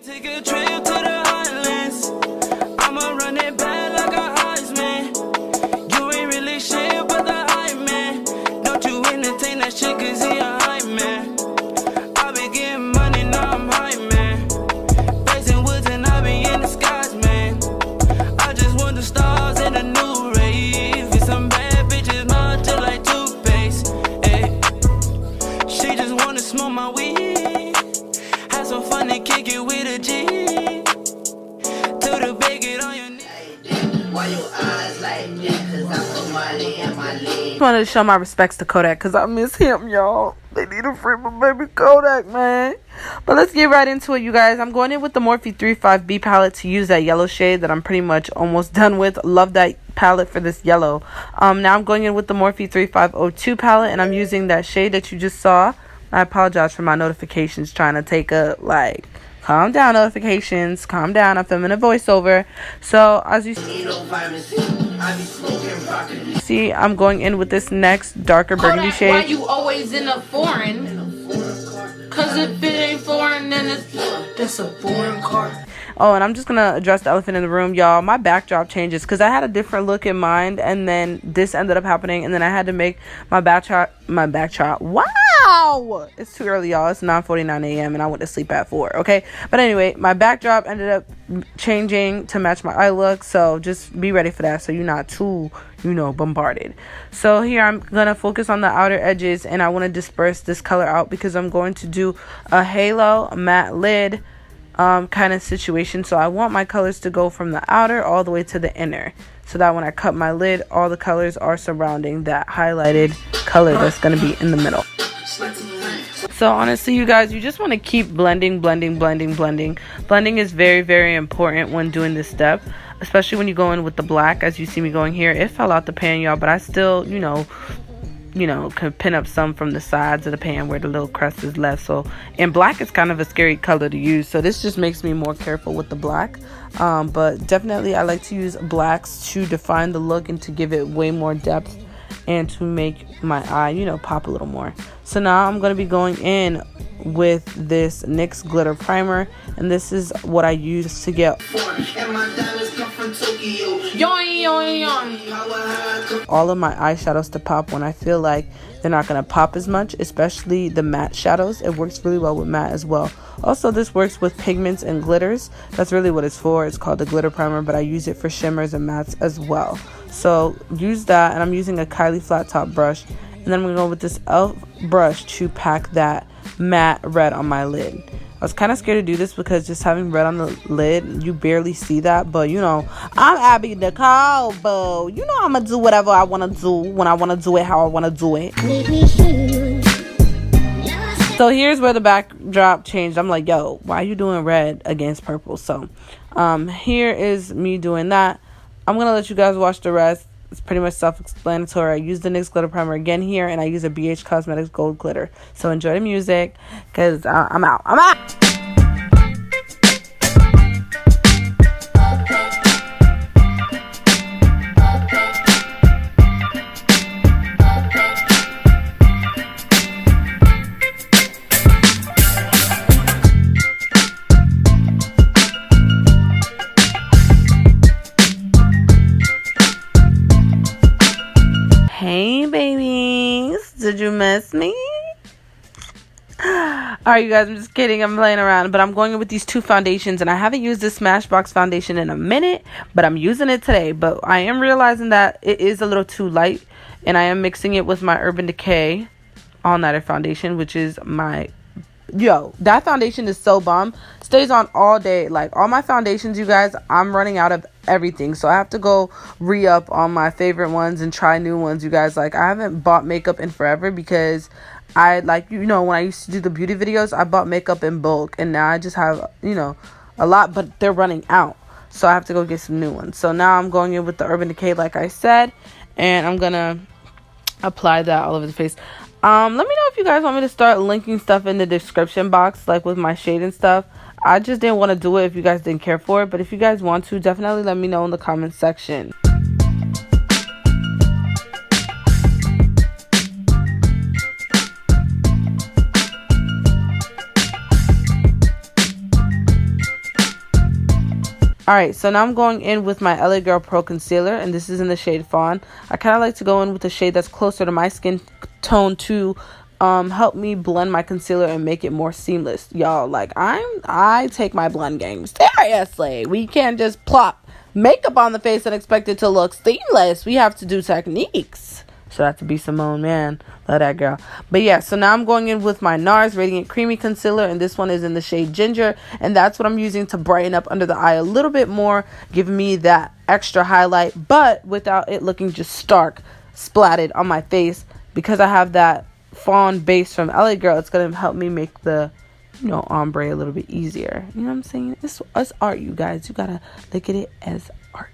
Take a trip to the Highlands. I'ma run it back like a Heisman. You ain't really shit but the hype man. Don't you entertain that shit cause he a hype man. I been getting money, now I'm hype man. Facing woods and I be in the skies, man. I just want the stars in a new rave. With some bad bitches, mouth just like toothpaste. Ay. She just wanna smoke my weed. Have some fun and kick it with a G. To the big it on your knee. Why your eyes like that? Cause I'm Somali and my leg. Just wanted to show my respects to Kodak because I miss him, y'all. They need to free my baby Kodak, man. But let's get right into it, you guys. I'm going in with the Morphe 35B palette to use that yellow shade that I'm pretty much almost done with. Love that palette for this yellow. Now I'm going in with the Morphe 3502 palette, and I'm using that shade that you just saw. I apologize for my notifications trying to take a, like, calm down notifications. Calm down. I'm filming a voiceover. So, as you see, I'm going in with this next darker burgundy shade. Why you always in a foreign? Cause if it ain't foreign, then it's a foreign car. Oh, and I'm just going to address the elephant in the room, y'all. My backdrop changes because I had a different look in mind, and then this ended up happening, and then I had to make my backdrop. Wow! It's too early, y'all. It's 9:49 a.m., and I went to sleep at 4, okay? But anyway, my backdrop ended up changing to match my eye look, so just be ready for that so you're not too, bombarded. So here I'm going to focus on the outer edges, and I want to disperse this color out because I'm going to do a halo matte lid kind of situation. So I want my colors to go from the outer all the way to the inner, so that when I cut my lid, all the colors are surrounding that highlighted color that's going to be in the middle. So honestly, you guys, you just want to keep blending. Blending is very, very important when doing this step, especially when you go in with the black. As you see me going here, it fell out the pan, y'all, but I still could pin up some from the sides of the pan where the little crust is left. So, and black is kind of a scary color to use, so this just makes me more careful with the black. But definitely I like to use blacks to define the look and to give it way more depth and to make my eye, pop a little more. So now I'm going to be going in with this NYX glitter primer, and this is what I use to get all of my eyeshadows to pop when I feel like they're not going to pop as much, especially the matte shadows. It works really well with matte as well. Also, this works with pigments and glitters. That's really what it's for. It's called the glitter primer, but I use it for shimmers and mattes as well. So use that, and I'm using a Kylie flat top brush, and then I'm going to go with this e.l.f. brush to pack that matte red on my lid. I was kind of scared to do this because just having red on the lid, you barely see that. But I'm Abby Nicole, boo. I'm gonna do whatever I want to do when I want to do it, how I want to do it. So here's where the backdrop changed. I'm like, yo, why are you doing red against purple? So here is me doing that. I'm gonna let you guys watch the rest. It's pretty much self-explanatory. I use the NYX glitter primer again here, and I use a BH Cosmetics gold glitter. So enjoy the music, because I'm out. Hey babies, did you miss me? Alright, you guys, I'm just kidding. I'm playing around, but I'm going in with these two foundations, and I haven't used this Smashbox foundation in a minute, but I'm using it today. But I am realizing that it is a little too light, and I am mixing it with my Urban Decay All Nighter foundation, which is my that foundation is so bomb. Stays on all day. Like, all my foundations, you guys, I'm running out of everything, so I have to go re-up on my favorite ones and try new ones, you guys. Like, I haven't bought makeup in forever because I, like, when I used to do the beauty videos, I bought makeup in bulk, and now I just have, a lot, but they're running out, so I have to go get some new ones. So now I'm going in with the Urban Decay, like I said, and I'm gonna apply that all over the face. Let me know if you guys want me to start linking stuff in the description box, like with my shade and stuff. I just didn't want to do it if you guys didn't care for it, but if you guys want to, definitely let me know in the comment section. Alright, so now I'm going in with my LA Girl Pro Concealer, and this is in the shade Fawn. I kind of like to go in with a shade that's closer to my skin tone to help me blend my concealer and make it more seamless. Y'all, like, I take my blend game seriously. We can't just plop makeup on the face and expect it to look seamless. We have to do techniques. So that to be Simone, man. Love that girl. But yeah, so now I'm going in with my NARS Radiant Creamy Concealer, and this one is in the shade Ginger, and that's what I'm using to brighten up under the eye a little bit more, giving me that extra highlight, but without it looking just stark, splatted on my face. Because I have that fawn base from LA Girl, it's going to help me make the, you know, ombre a little bit easier. You know what I'm saying? It's art, you guys. You got to look at it as art.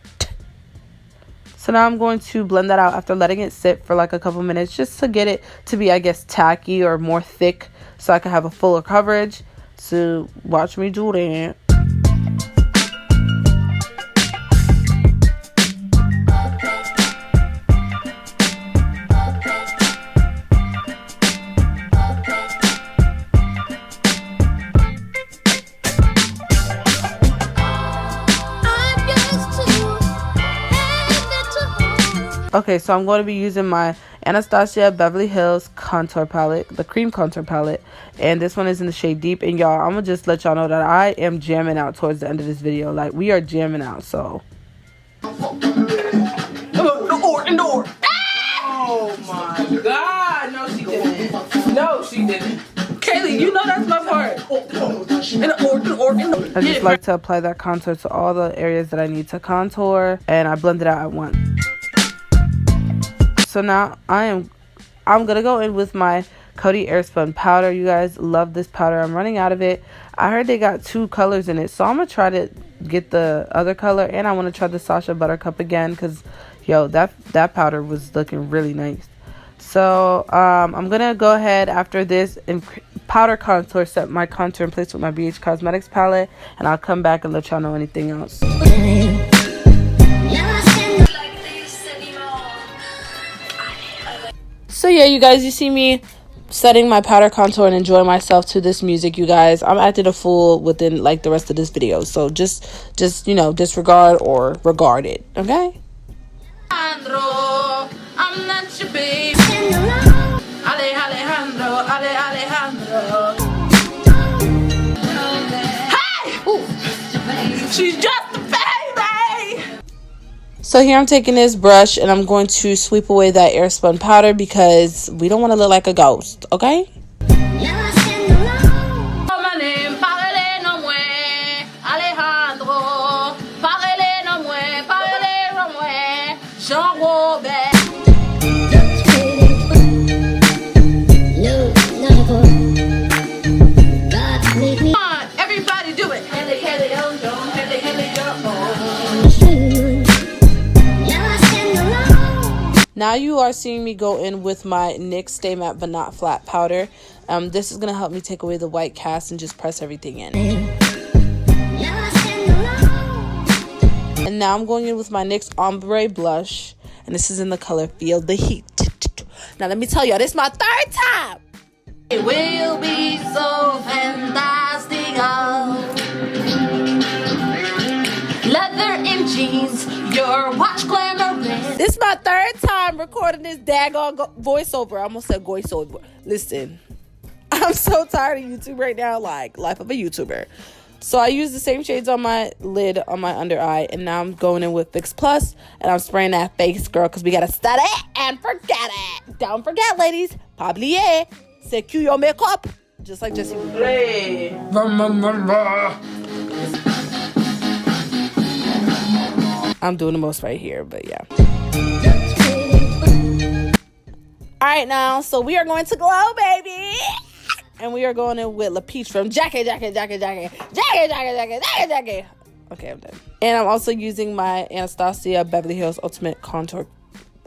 So now I'm going to blend that out after letting it sit for like a couple minutes just to get it to be, I guess, tacky or more thick so I can have a fuller coverage. So watch me do that. Okay, so I'm going to be using my Anastasia Beverly Hills contour palette, the cream contour palette, and this one is in the shade Deep. And y'all, I'm going to just let y'all know that I am jamming out towards the end of this video. Like, we are jamming out, so. Oh my God. No, she didn't. No, she didn't. Kaylee, you know that's my part. I just like to apply that contour to all the areas that I need to contour, and I blend it out at once. So now I'm gonna go in with my Coty Airspun powder. You guys love this powder. I'm running out of it. I heard they got 2 colors in it, so I'm gonna try to get the other color, and I want to try the Sacha Buttercup again because, yo, that powder was looking really nice. So I'm gonna go ahead after this and powder contour, set my contour in place with my BH Cosmetics palette, and I'll come back and let y'all know anything else. So yeah, you guys, you see me setting my powder contour and enjoying myself to this music, you guys. I'm acting a fool within like the rest of this video, so just you know, disregard or regard it, okay? Alejandro, I'm not your baby. Alejandro. Hey! Ooh. She's just a baby. So here I'm taking this brush and I'm going to sweep away that airspun powder because we don't want to look like a ghost, okay? Everybody do it. Now you are seeing me go in with my NYX Stay Matte But Not Flat powder. This is going to help me take away the white cast and just press everything in. And now I'm going in with my NYX Ombre Blush. And this is in the color Feel the Heat. Now let me tell y'all, this is my 3rd time. It will be so fantastic. Leather and jeans, your watch glamorous. This is my 3rd time recording this daggone voiceover. I almost said voiceover. Listen, I'm so tired of YouTube right now, like life of a YouTuber. So I use the same shades on my lid, on my under eye, and now I'm going in with Fix Plus, and I'm spraying that face, girl, because we got to study and forget it. Don't forget, ladies, pablier, c'est que your makeup, just like Jessie. Hey. I'm doing the most right here, but yeah. All right, now, so we are going to glow, baby. And we are going in with La Peach from Jackie. Okay, I'm done. And I'm also using my Anastasia Beverly Hills Ultimate Contour,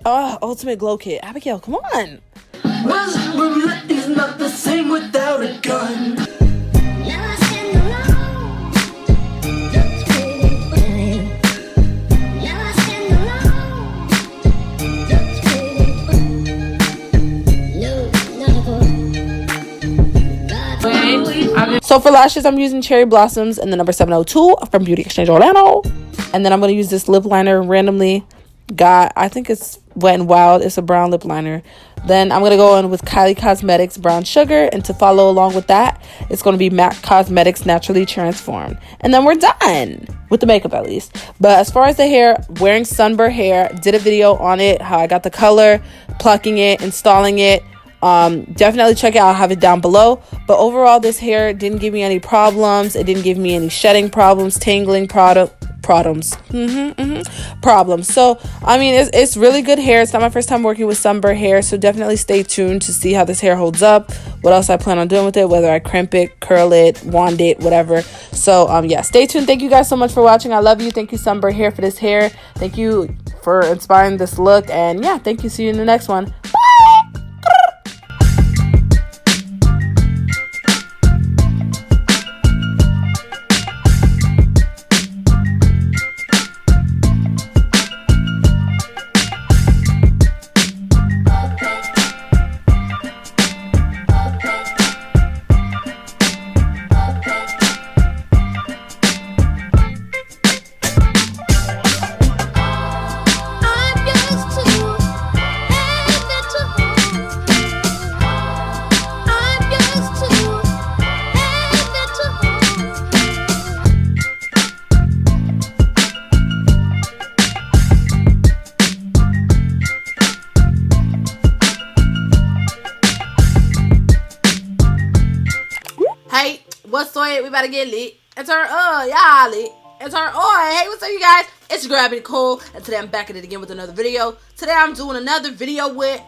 Ultimate Glow Kit. Abigail, come on. Russian roulette is not the same without a gun. So So for lashes, I'm using Cherry Blossoms and the number 702 from Beauty Exchange Orlando. And then I'm going to use this lip liner randomly. I think it's Wet n Wild. It's a brown lip liner. Then I'm going to go in with Kylie Cosmetics Brown Sugar. And to follow along with that, it's going to be MAC Cosmetics Naturally Transformed. And then we're done. With the makeup at least. But as far as the hair, wearing SUNBER hair. Did a video on it. How I got the color. Plucking it. Installing it. Definitely check it out. I'll have it down below. But overall, this hair didn't give me any problems. It didn't give me any shedding problems, tangling problems. So I mean, it's really good hair. It's not my first time working with SUNBER hair, so definitely stay tuned to see how this hair holds up, what else I plan on doing with it, whether I crimp it, curl it, wand it, whatever. So yeah, stay tuned. Thank you guys so much for watching. I love you. Thank you, SUNBER hair, for this hair. Thank you for inspiring this look. And yeah, thank you. See you in the next one. Hey, what's the way? We about to get lit. It's our y'all lit. It's our hey, what's up, you guys? It's your girl Nicole, and today I'm back at it again with another video. Today I'm doing another video with